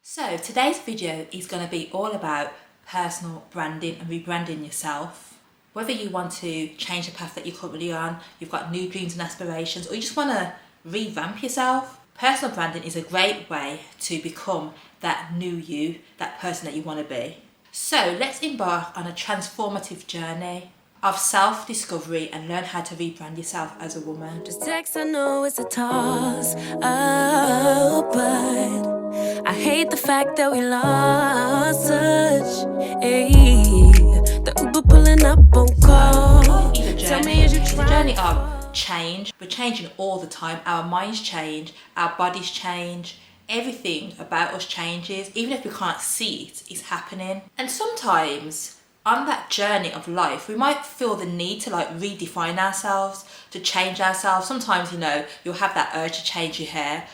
So today's video is going to be all about personal branding and rebranding yourself. Whether you want to change the path that you're currently on, you've got new dreams and aspirations, or you just want to revamp yourself, personal branding is a great way to become that new you, that person that you want to be. So let's embark on a transformative journey of self-discovery and learn how to rebrand yourself as a woman. Just text, I know it's a toss up, but I hate the fact that we lost touch. The Uber pulling up on call. Tell me, is it's a journey of change. We're changing all the time. Our minds change, our bodies change. Everything about us changes. Even if we can't see it, it's happening. And sometimes on that journey of life, we might feel the need to redefine ourselves, to change ourselves. Sometimes, you'll have that urge to change your hair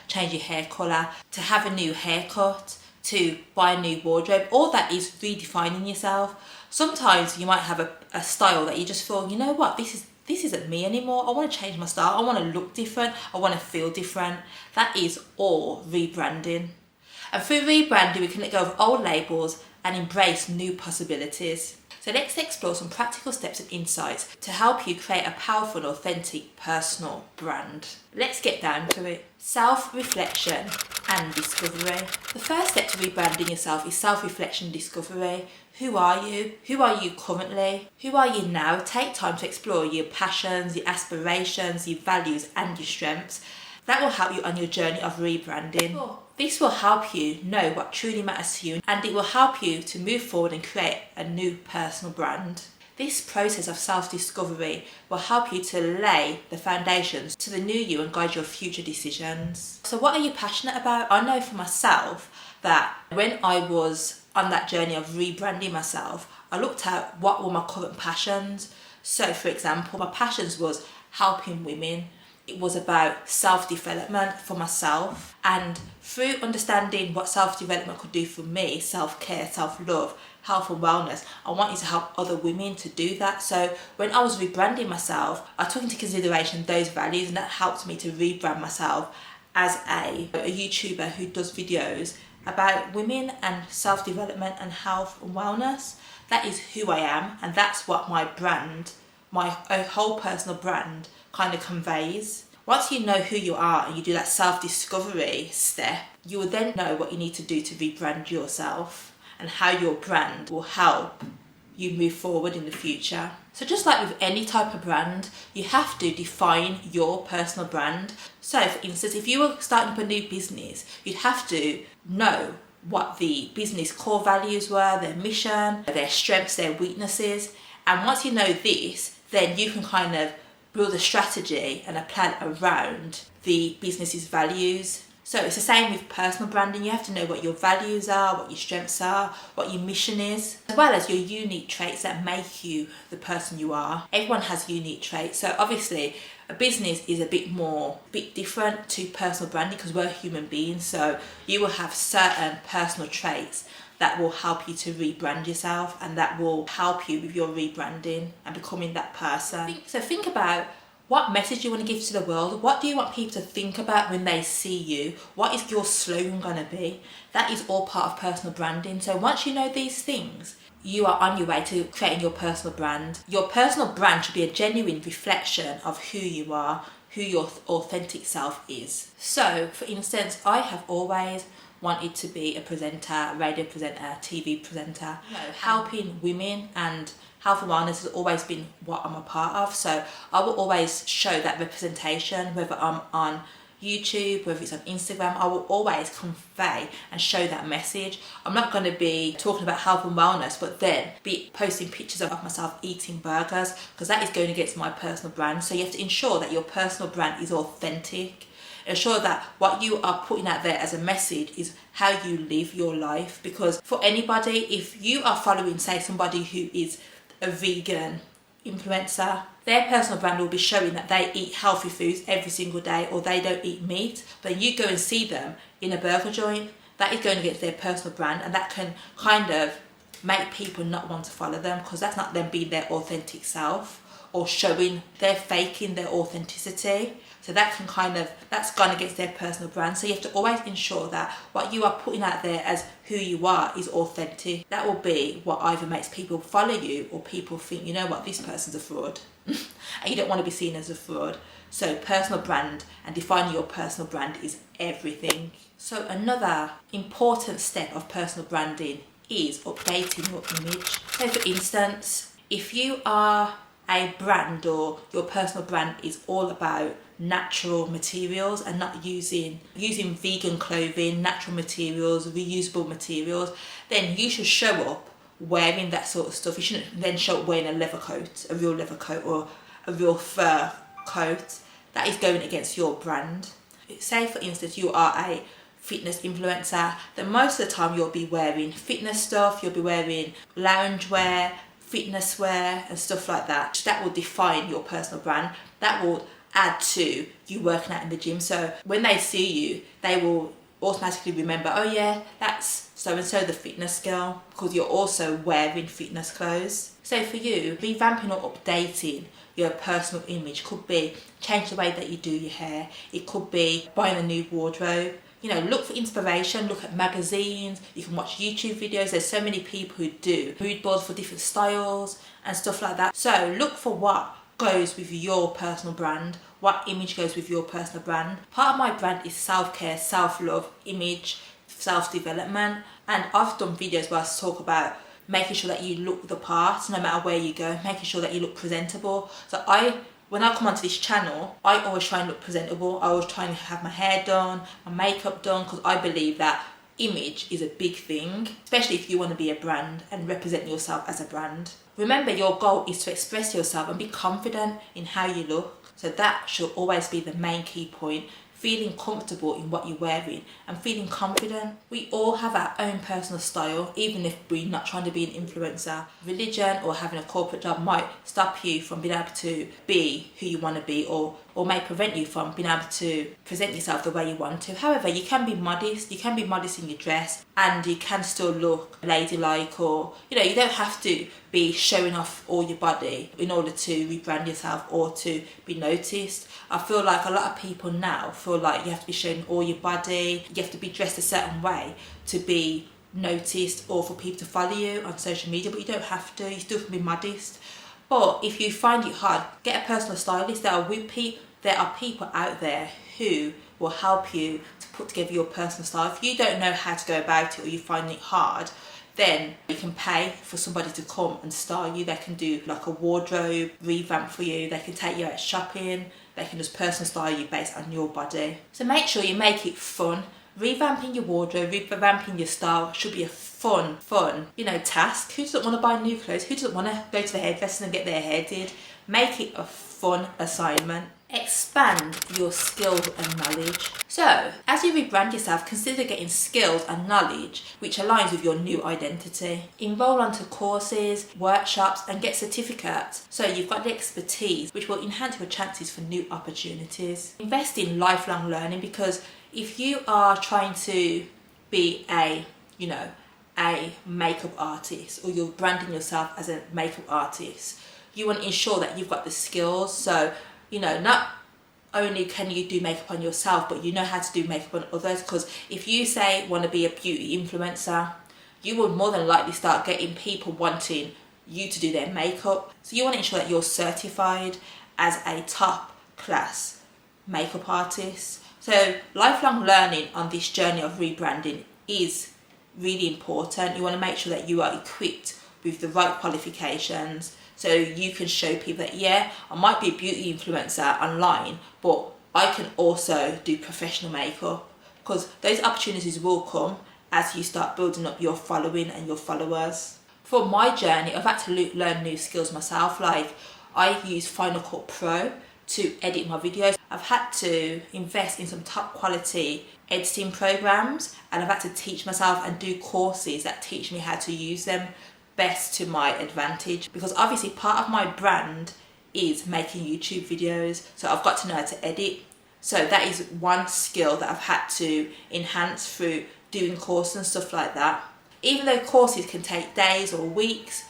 colour, to have a new haircut, to buy a new wardrobe. All that is redefining yourself. Sometimes you might have a style that you just feel, you know what, this isn't me anymore. I want to change my style. I want to look different. I want to feel different. That is all rebranding. And through rebranding, we can let go of old labels and embrace new possibilities. So let's explore some practical steps and insights to help you create a powerful and authentic personal brand. Let's get down to it. Self-reflection and discovery. The first step to rebranding yourself is self-reflection and discovery. Who are you? Who are you currently? Who are you now? Take time to explore your passions, your aspirations, your values and your strengths. That will help you on your journey of rebranding. This will help you know what truly matters to you, and it will help you to move forward and create a new personal brand. This process of self-discovery will help you to lay the foundations to the new you and guide your future decisions. So what are you passionate about? I know for myself that when I was on that journey of rebranding myself, I looked at what were my current passions. So for example, my passions was helping women. It was about self-development for myself, and through understanding what self-development could do for me, self-care, self-love, health and wellness, I wanted to help other women to do that. So when I was rebranding myself, I took into consideration those values, and that helped me to rebrand myself as a YouTuber who does videos about women and self-development and health and wellness. That is who I am, and that's what my brand, my whole personal brand, kind of conveys. Once you know who you are and you do that self-discovery step, you will then know what you need to do to rebrand yourself and how your brand will help you move forward in the future. So just like with any type of brand, you have to define your personal brand. So for instance, if you were starting up a new business, you'd have to know what the business core values were, their mission, their strengths, their weaknesses. And once you know this, then you can kind of build a strategy and a plan around the business's values. So it's the same with personal branding. You have to know what your values are, what your strengths are, what your mission is, as well as your unique traits that make you the person you are. Everyone has unique traits. So obviously a business is a bit different to personal branding because we're human beings. So you will have certain personal traits that will help you to rebrand yourself, and that will help you with your rebranding and becoming that person. So think about what message you want to give to the world. What do you want people to think about when they see you? What is your slogan going to be? That is all part of personal branding. So once you know these things, you are on your way to creating your personal brand. Your personal brand should be a genuine reflection of who you are, who your authentic self is. So for instance, I have always wanted to be a presenter, radio presenter, TV presenter. Helping women and health and wellness has always been what I'm a part of. So I will always show that representation, whether I'm on YouTube, whether it's on Instagram. I will always convey and show that message. I'm not going to be talking about health and wellness, but then be posting pictures of myself eating burgers, because that is going against my personal brand. So you have to ensure that your personal brand is authentic. Ensure that what you are putting out there as a message is how you live your life. Because for anybody, if you are following, say, somebody who is a vegan influencer, their personal brand will be showing that they eat healthy foods every single day, or they don't eat meat. But you go and see them in a burger joint, that is going against their personal brand, and that can kind of make people not want to follow them, because that's not them being their authentic self or showing, they're faking their authenticity. So that's gone against their personal brand. So you have to always ensure that what you are putting out there as who you are is authentic. That will be what either makes people follow you or people think, you know what, this person's a fraud. And you don't want to be seen as a fraud. So personal brand and defining your personal brand is everything. So another important step of personal branding is updating your image. So for instance, if you are a brand or your personal brand is all about natural materials and not using vegan clothing, natural materials, reusable materials, then you should show up wearing that sort of stuff. You shouldn't then show up wearing a real leather coat or a real fur coat. That is going against your brand. Say for instance you are a fitness influencer, then most of the time you'll be wearing fitness stuff, you'll be wearing loungewear, fitness wear and stuff like that. That will define your personal brand. That will add to you working out in the gym. So when they see you, they will automatically remember, oh yeah, that's so-and-so the fitness girl, because you're also wearing fitness clothes. So for you, revamping or updating your personal image could be change the way that you do your hair. It could be buying a new wardrobe. You know, look for inspiration, look at magazines, you can watch YouTube videos. There's so many people who do mood boards for different styles and stuff like that. So look for what goes with your personal brand, what image goes with your personal brand. Part of my brand is self-care, self-love, image, self-development. And I've done videos where I talk about making sure that you look the part no matter where you go, making sure that you look presentable. So when I come onto this channel, I always try and look presentable. I always try and have my hair done, my makeup done, because I believe that image is a big thing, especially if you want to be a brand and represent yourself as a brand. Remember, your goal is to express yourself and be confident in how you look. So that should always be the main key point. Feeling comfortable in what you're wearing and feeling confident. We all have our own personal style, even if we're not trying to be an influencer. Religion or having a corporate job might stop you from being able to be who you want to be, or may prevent you from being able to present yourself the way you want to. However, you can be modest. You can be modest in your dress and you can still look ladylike, or you don't have to be showing off all your body in order to rebrand yourself or to be noticed. I feel like a lot of people now feel like you have to be showing all your body, you have to be dressed a certain way to be noticed or for people to follow you on social media, but you don't have to. You still can be modest. But if you find it hard, get a personal stylist. There are people out there who will help you to put together your personal style. If you don't know how to go about it or you find it hard, then you can pay for somebody to come and style you. They can do like a wardrobe revamp for you. They can take you out shopping. They can just personal style you based on your body. So make sure you make it fun. Revamping your wardrobe, revamping your style should be a fun, task. Who doesn't want to buy new clothes? Who doesn't want to go to the hairdresser and get their hair did? Make it a fun assignment. Expand your skills and knowledge. So, as you rebrand yourself, consider getting skills and knowledge which aligns with your new identity. Enroll onto courses, workshops and get certificates so you've got the expertise which will enhance your chances for new opportunities. Invest in lifelong learning, because if you are trying to be a makeup artist, or you're branding yourself as a makeup artist, you want to ensure that you've got the skills. So not only can you do makeup on yourself, but you know how to do makeup on others. Because if you say want to be a beauty influencer, you will more than likely start getting people wanting you to do their makeup. So you want to ensure that you're certified as a top class makeup artist. So lifelong learning on this journey of rebranding is really important. You want to make sure that you are equipped with the right qualifications, so you can show people that, yeah, I might be a beauty influencer online, but I can also do professional makeup, because those opportunities will come as you start building up your following and your followers. For my journey, I've had to learn new skills myself. Like, I use Final Cut Pro to edit my videos. I've had to invest in some top quality editing programs, and I've had to teach myself and do courses that teach me how to use them best to my advantage, because obviously part of my brand is making YouTube videos, so I've got to know how to edit. So that is one skill that I've had to enhance through doing courses and stuff like that. Even though courses can take days or weeks,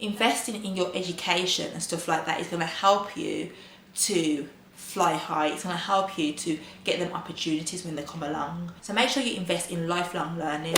investing in your education and stuff like that is going to help you to fly high. It's going to help you to get them opportunities when they come along. So make sure you invest in lifelong learning.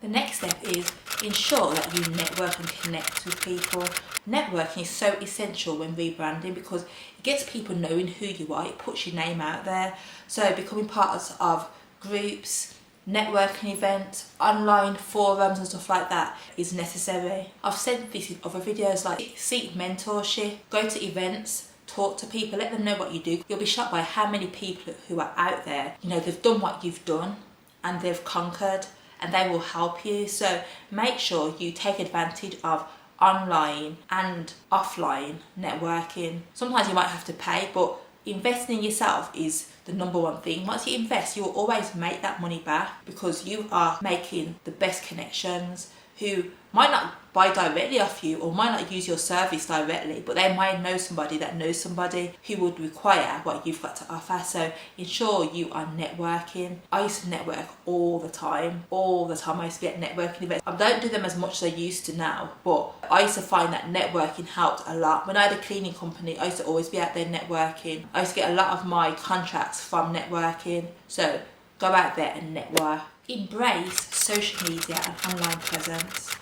The next step is ensure that you network and connect with people. Networking is so essential when rebranding because it gets people knowing who you are. It puts your name out there. So becoming part of groups, networking events, online forums and stuff like that is necessary. I've said this in other videos, like seek mentorship, go to events, talk to people, let them know what you do. You'll be shocked by how many people who are out there, you know, they've done what you've done and they've conquered, and they will help you. So make sure you take advantage of online and offline networking. Sometimes you might have to pay, but investing in yourself is the number one thing. Once you invest, you will always make that money back because you are making the best connections who might not buy directly off you or might not use your service directly, but they might know somebody that knows somebody who would require what you've got to offer. So ensure you are networking. I used to network all the time. I used to be at networking events. I don't do them as much as I used to now, but I used to find that networking helped a lot. When I had a cleaning company, I used to always be out there networking. I used to get a lot of my contracts from networking. So go out there and network. Embrace social media and online presence.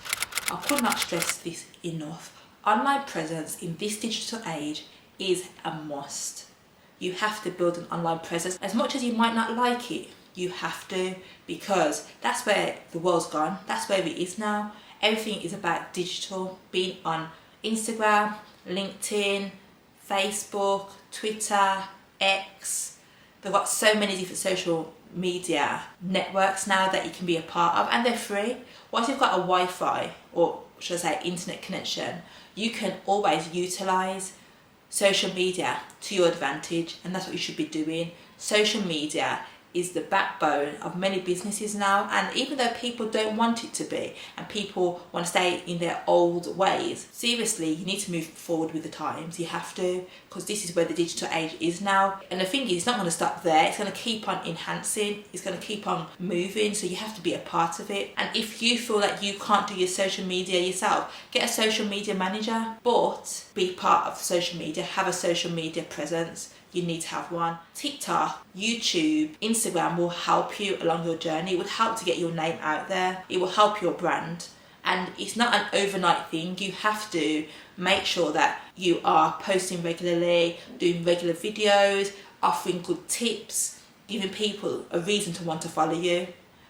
I could not stress this enough. Online presence in this digital age is a must. You have to build an online presence. As much as you might not like it, you have to, because that's where the world's gone. That's where it is now. Everything is about digital, being on Instagram, LinkedIn, Facebook, Twitter, X. They've got so many different social media networks now that you can be a part of, and they're free. Once you've got a Wi-Fi, or should I say internet connection, you can always utilize social media to your advantage, and that's what you should be doing. Social media is the backbone of many businesses now, and even though people don't want it to be and people want to stay in their old ways, seriously, you need to move forward with the times. You have to, because this is where the digital age is now. And the thing is, it's not going to stop there. It's going to keep on enhancing. It's going to keep on moving, so you have to be a part of it. And if you feel like you can't do your social media yourself, get a social media manager, but be part of social media, have a social media presence. You need to have one. TikTok, YouTube, Instagram will help you along your journey. It will help to get your name out there. It will help your brand. And it's not an overnight thing. You have to make sure that you are posting regularly, doing regular videos, offering good tips, giving people a reason to want to follow you.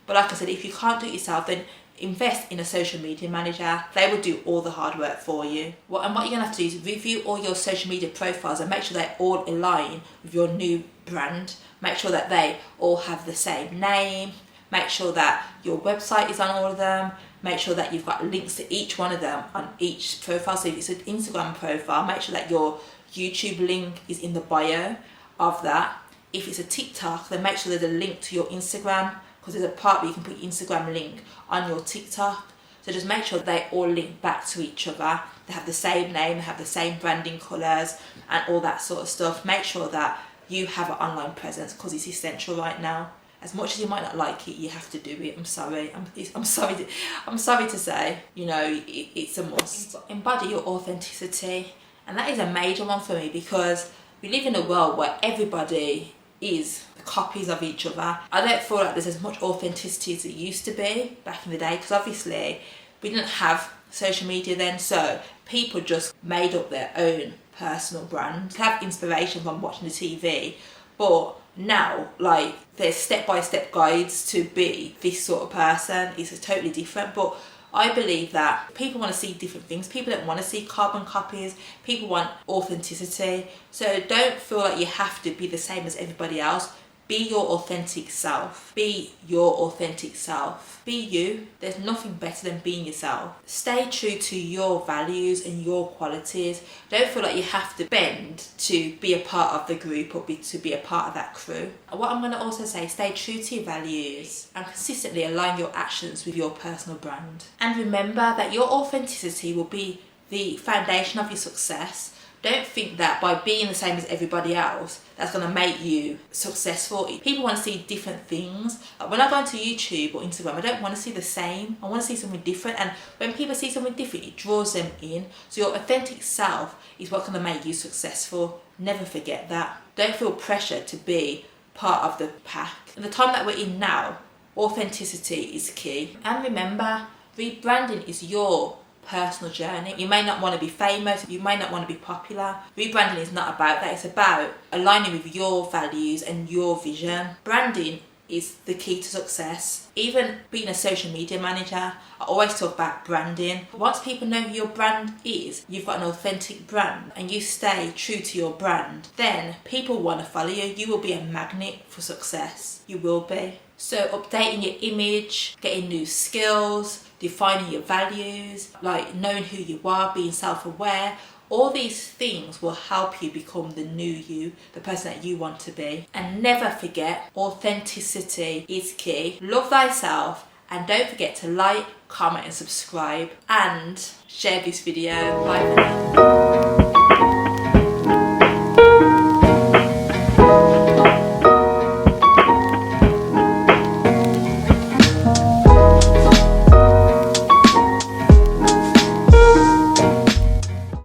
But like I said, if you can't do it yourself, then invest in a social media manager. They will do all the hard work for you. What you're going to have to do is review all your social media profiles and make sure they all align with your new brand. Make sure that they all have the same name. Make sure that your website is on all of them. Make sure that you've got links to each one of them on each profile. So if it's an Instagram profile, make sure that your YouTube link is in the bio of that. If it's a TikTok, then make sure there's a link to your Instagram, because there's a part where you can put your Instagram link on your TikTok. So just make sure they all link back to each other. They have the same name, they have the same branding colours and all that sort of stuff. Make sure that you have an online presence, because it's essential right now. As much as you might not like it, you have to do it. I'm sorry. I'm sorry to say, you know, it's a must. Embody your authenticity, and that is a major one for me, because we live in a world where everybody is copies of each other. I don't feel like there's as much authenticity as it used to be back in the day, because obviously we didn't have social media then, so people just made up their own personal brand. You have inspiration from watching the TV, but now, like, there's step-by-step guides to be this sort of person. It's totally different, but I believe that people want to see different things. People don't want to see carbon copies. People want authenticity. So don't feel like you have to be the same as everybody else. Be your authentic self. Be your authentic self. Be you. There's nothing better than being yourself. Stay true to your values and your qualities. Don't feel like you have to bend to be a part of the group or to be a part of that crew. What I'm going to also say, stay true to your values and consistently align your actions with your personal brand. And remember that your authenticity will be the foundation of your success. Don't think that by being the same as everybody else, that's going to make you successful. People want to see different things. Like when I go onto YouTube or Instagram, I don't want to see the same. I want to see something different. And when people see something different, it draws them in. So your authentic self is what's going to make you successful. Never forget that. Don't feel pressure to be part of the pack. In the time that we're in now, authenticity is key. And remember, rebranding is your personal journey. You may not want to be famous, you may not want to be popular. Rebranding is not about that. It's about aligning with your values and your vision. Branding is the key to success. Even being a social media manager, I always talk about branding. Once people know who your brand is, you've got an authentic brand, and you stay true to your brand, then people want to follow you. You will be a magnet for success. You will be. So updating your image, getting new skills, defining your values, like knowing who you are, being self-aware, all these things will help you become the new you, the person that you want to be. And never forget, authenticity is key. Love thyself, and don't forget to like, comment and subscribe, and share this video. Bye for now.